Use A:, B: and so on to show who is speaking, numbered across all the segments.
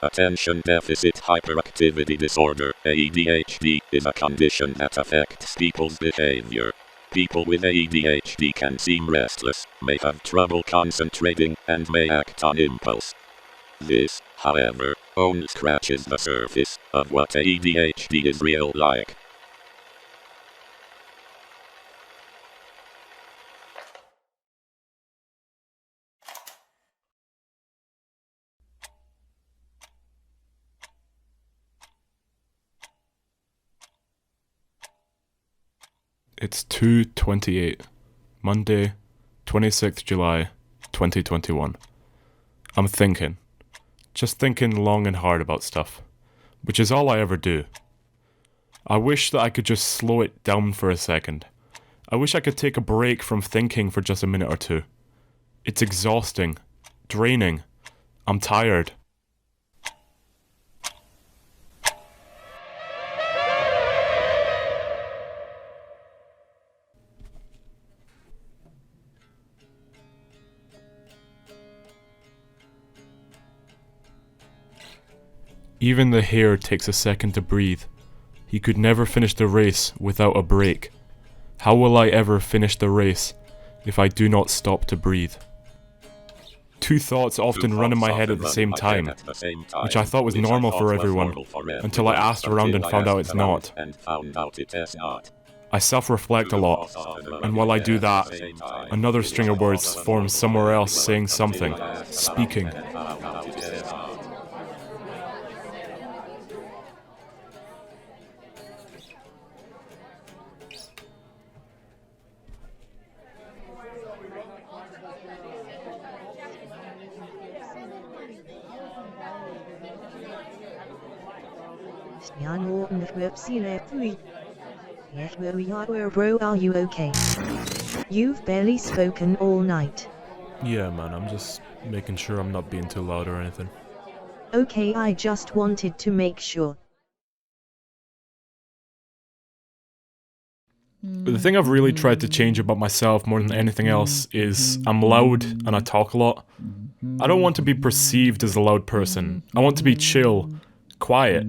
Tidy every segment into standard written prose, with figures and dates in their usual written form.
A: Attention deficit hyperactivity disorder, ADHD, is a condition that affects people's behavior. People with ADHD can seem restless, may have trouble concentrating, and may act on impulse. This, however, only scratches the surface of what ADHD is real like.
B: It's 2:28, Monday, 26th July, 2021. I'm thinking. Just thinking long and hard about stuff. Which is all I ever do. I wish that I could just slow it down for a second. I wish I could take a break from thinking for just a minute or two. It's exhausting. Draining. I'm tired. Even the hare takes a second to breathe. He could never finish the race without a break. How will I ever finish the race if I do not stop to breathe? Two thoughts often run in my head at the same time, which I thought was normal for everyone, until I asked around and found out it's not. I self-reflect a lot, and while I do that, another string of words forms somewhere else saying something, speaking.
C: Bro, are you okay? You've barely spoken all night.
B: Yeah, man, I'm just making sure I'm not being too loud or anything.
C: Okay, I just wanted to make sure.
B: But the thing I've really tried to change about myself more than anything else is I'm loud and I talk a lot. I don't want to be perceived as a loud person. I want to be chill, quiet.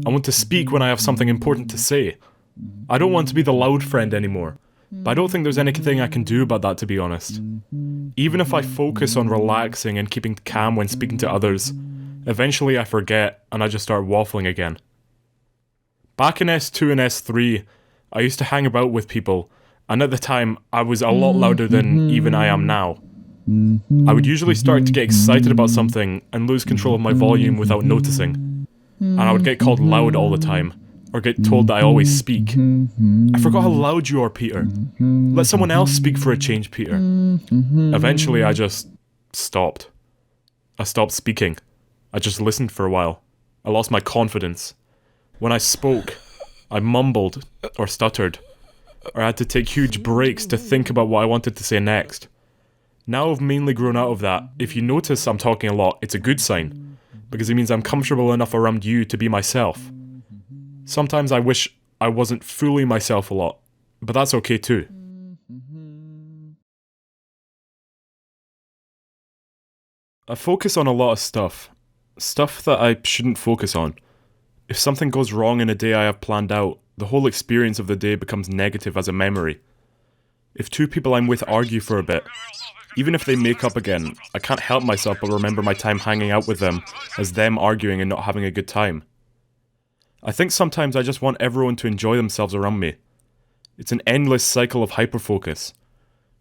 B: I want to speak when I have something important to say. I don't want to be the loud friend anymore. But I don't think there's anything I can do about that, to be honest. Even if I focus on relaxing and keeping calm when speaking to others, eventually I forget and I just start waffling again. Back in S2 and S3, I used to hang about with people, and at the time, I was a lot louder than even I am now. I would usually start to get excited about something and lose control of my volume without noticing. And I would get called loud all the time, or get told that I always speak. I forgot how loud you are, Peter. Let someone else speak for a change, Peter. Eventually, I just stopped. I stopped speaking. I just listened for a while. I lost my confidence. When I spoke, I mumbled or stuttered, or I had to take huge breaks to think about what I wanted to say next. Now I've mainly grown out of that. If you notice I'm talking a lot, it's a good sign, because it means I'm comfortable enough around you to be myself. Sometimes I wish I wasn't fully myself a lot, but that's okay too. I focus on a lot of stuff that I shouldn't focus on. If something goes wrong in a day I have planned out, the whole experience of the day becomes negative as a memory. If two people I'm with argue for a bit, even if they make up again, I can't help myself but remember my time hanging out with them as them arguing and not having a good time. I think sometimes I just want everyone to enjoy themselves around me. It's an endless cycle of hyperfocus.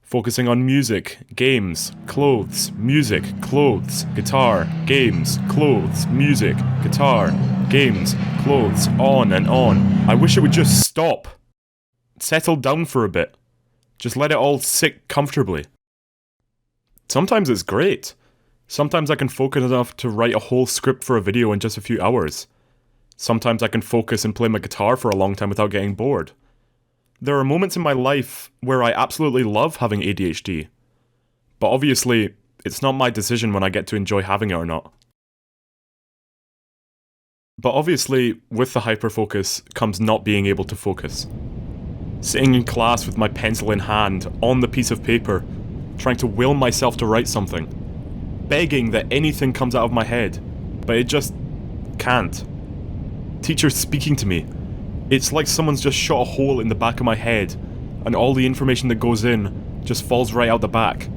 B: Focusing on music, games, clothes, music, clothes, guitar, games, clothes, music, guitar, games, clothes, on and on. I wish it would just stop. Settle down for a bit. Just let it all sit comfortably. Sometimes it's great. Sometimes I can focus enough to write a whole script for a video in just a few hours. Sometimes I can focus and play my guitar for a long time without getting bored. There are moments in my life where I absolutely love having ADHD. But obviously, it's not my decision when I get to enjoy having it or not. But obviously, with the hyperfocus comes not being able to focus. Sitting in class with my pencil in hand, on the piece of paper, trying to will myself to write something. Begging that anything comes out of my head, but it just Can't. Teachers speaking to me. It's like someone's just shot a hole in the back of my head, and all the information that goes in just falls right out the back.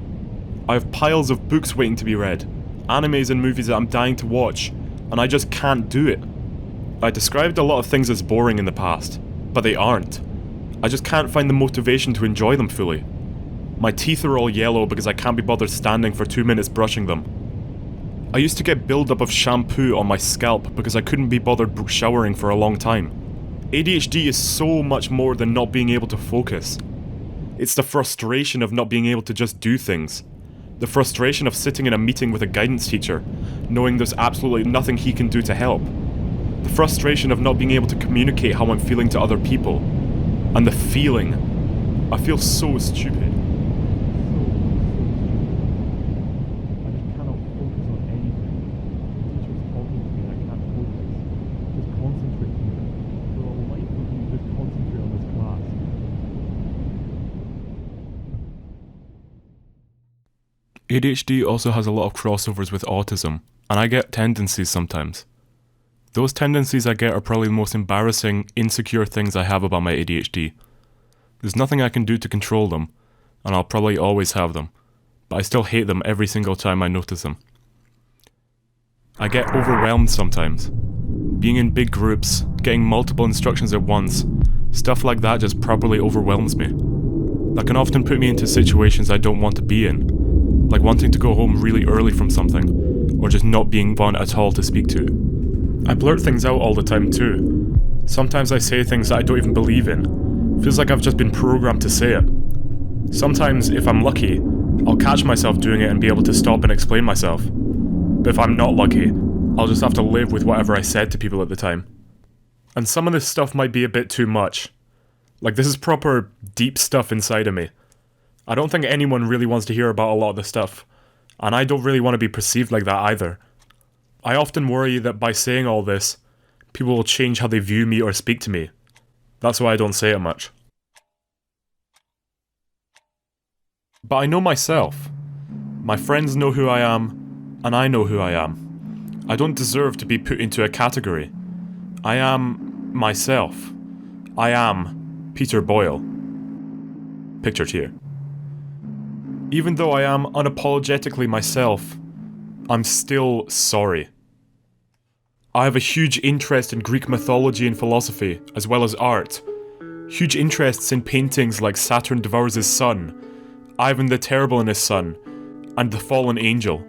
B: I have piles of books waiting to be read, animes and movies that I'm dying to watch, and I just can't do it. I described a lot of things as boring in the past, but they aren't. I just can't find the motivation to enjoy them fully. My teeth are all yellow because I can't be bothered standing for 2 minutes brushing them. I used to get buildup of shampoo on my scalp because I couldn't be bothered showering for a long time. ADHD is so much more than not being able to focus. It's the frustration of not being able to just do things. The frustration of sitting in a meeting with a guidance teacher, knowing there's absolutely nothing he can do to help. The frustration of not being able to communicate how I'm feeling to other people. And the feeling. I feel so stupid. ADHD also has a lot of crossovers with autism, and I get tendencies sometimes. Those tendencies I get are probably the most embarrassing, insecure things I have about my ADHD. There's nothing I can do to control them, and I'll probably always have them, but I still hate them every single time I notice them. I get overwhelmed sometimes. Being in big groups, getting multiple instructions at once, stuff like that just properly overwhelms me. That can often put me into situations I don't want to be in. Like wanting to go home really early from something, or just not being fun at all to speak to. I blurt things out all the time too. Sometimes I say things that I don't even believe in. Feels like I've just been programmed to say it. Sometimes, if I'm lucky, I'll catch myself doing it and be able to stop and explain myself. But if I'm not lucky, I'll just have to live with whatever I said to people at the time. And some of this stuff might be a bit too much. Like, this is proper deep stuff inside of me. I don't think anyone really wants to hear about a lot of this stuff, and I don't really want to be perceived like that either. I often worry that by saying all this, people will change how they view me or speak to me. That's why I don't say it much. But I know myself. My friends know who I am, and I know who I am. I don't deserve to be put into a category. I am myself. I am Peter Boyle. Pictured here. Even though I am unapologetically myself, I'm still sorry. I have a huge interest in Greek mythology and philosophy, as well as art. Huge interests in paintings like Saturn Devours His Son, Ivan the Terrible and His Son, and The Fallen Angel.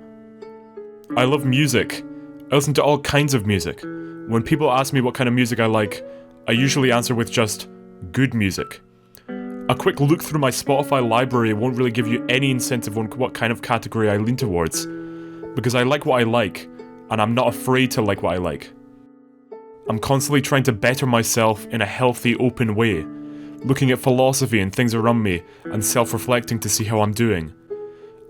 B: I love music. I listen to all kinds of music. When people ask me what kind of music I like, I usually answer with just good music. A quick look through my Spotify library won't really give you any incentive on what kind of category I lean towards, because I like what I like, and I'm not afraid to like what I like. I'm constantly trying to better myself in a healthy, open way, looking at philosophy and things around me, and self-reflecting to see how I'm doing.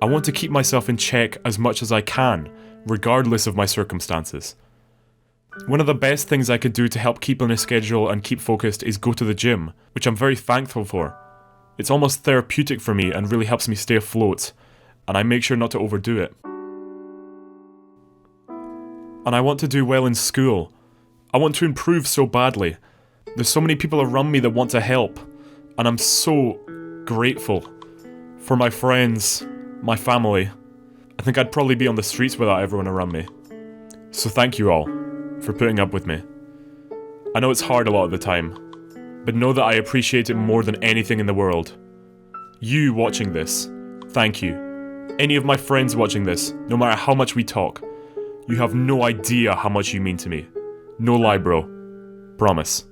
B: I want to keep myself in check as much as I can, regardless of my circumstances. One of the best things I could do to help keep on a schedule and keep focused is go to the gym, which I'm very thankful for. It's almost therapeutic for me and really helps me stay afloat, and I make sure not to overdo it. And I want to do well in school. I want to improve so badly. There's so many people around me that want to help, and I'm so grateful for my friends, my family. I think I'd probably be on the streets without everyone around me. So thank you all for putting up with me. I know it's hard a lot of the time, but know that I appreciate it more than anything in the world. You watching this, thank you. Any of my friends watching this, no matter how much we talk, you have no idea how much you mean to me. No lie, bro. Promise.